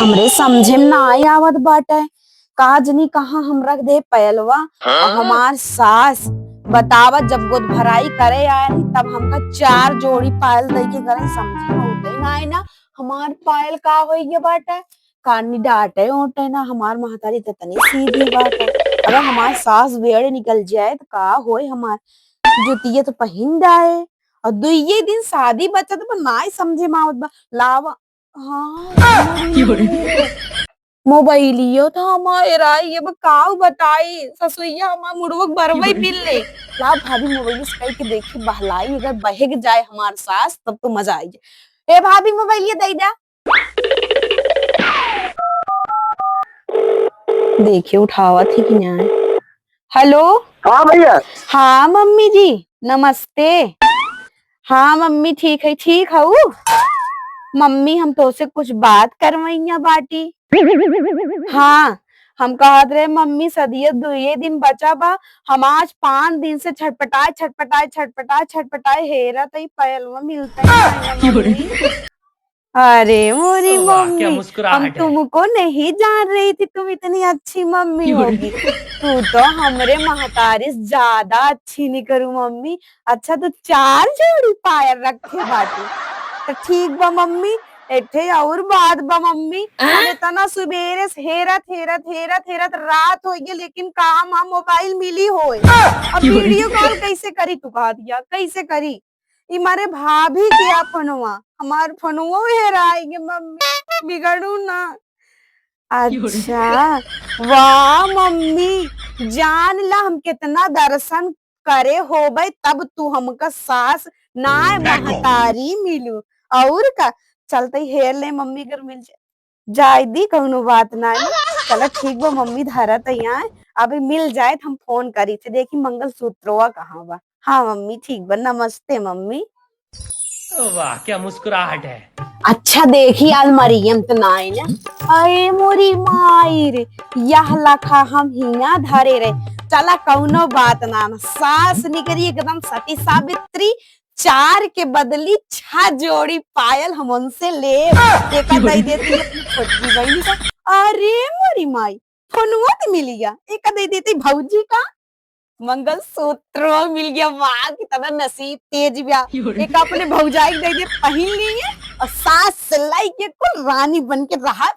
हमरे समझे में ना आई आवत बाटे। काजनी कहाँ हम रख दे पैलवा और हमार सास बतावा जब गोद भराई करे आए तब हमका 4 जोड़ी पायल दे के करे समझे में उठे ना आई ना। हमार पायल का होई ये बाटे कानी डांटे ओटे ना। हमार महतारी तो तनी सीधी बाटे। अगर हमार सास वेड़ निकल जाए तो का होए। हमार जुतिया तो पहन जाए और दुइये दिन शादी बचत पर ना समझे में आवत बा। लावा हाँ मोबाइलियो था हमारा ये काऊ बताई ससुइया हमार मुड़वक बरवई पिल ले। ला भाभी मोबाइल से कह के देखी बहलाई अगर बहेग जाए हमार सास तब तो मजा आई जाए। ए भाभी मोबाइल दे जा देखिए उठावा थी कि ना। हेलो हाँ भैया। हाँ मम्मी जी नमस्ते। हाँ मम्मी ठीक है ठीक हूँ। मम्मी हम तो से कुछ बात करवैया बाटी। हाँ हम कहत रहे मम्मी सदियत दुए दिन बचा बा। हम आज 5 दिन से छटपटाए छटपटाए छटपटाए छटपटाए हेरा तई पैलवा मिलता है। अरे मोरी मम्मी हम तुमको नहीं जान रही थी तुम इतनी अच्छी मम्मी होगी। तू तो हमरे महतारी ज्यादा अच्छी नहीं करूँ मम्मी। अच्छा तो 4 जोड़ी पायल रखे बाटी तो ठीक बा मम्मी। एठे और बात बा मम्मी हमें तना सुबेरे से हेरत हेरत हेरत हेरत रात हो गई लेकिन काम हम मोबाइल मिली होए। अब वीडियो कॉल कैसे करी तू कहा दिया कैसे करी। इमारे भाभी के फोनवा हमार फोनवा हेराएंगे मम्मी बिगड़ू ना। अच्छा वाह मम्मी जान ला हम कितना दर्शन करे होबे तब तू हमका सास ना महतारी मिलू और का चलते हेर ले मम्मी अगर मिल जाए दी कौनो बात ना। चलो ठीक बा मम्मी धरत यहाँ अभी मिल जाए तो हम फोन करी थे देखी मंगलसूत्रवा कहाँ बा। हाँ मम्मी ठीक बा नमस्ते मम्मी। वाह क्या मुस्कुराहट है। अच्छा देखी अलमरियम तो ना ना। अरे मोरी माई रे यह लखा हम हिया धरे रहे। चला कौनो बात ना सास निकरी एकदम सती सावित्री 4 के बदली 6 जोड़ी पायल हम उनसे ले एक दे देती अपनी छोटी बहनी का। अरे मोरी माई फोनुआ तो मिल गया एक दे देती भौजी का मंगलसूत्र मिल गया। वाह कितना नसीब तेज गया। एक अपने भौजाई दे दे पहन लिए और सास सिलाई के कुल रानी बन के रहा।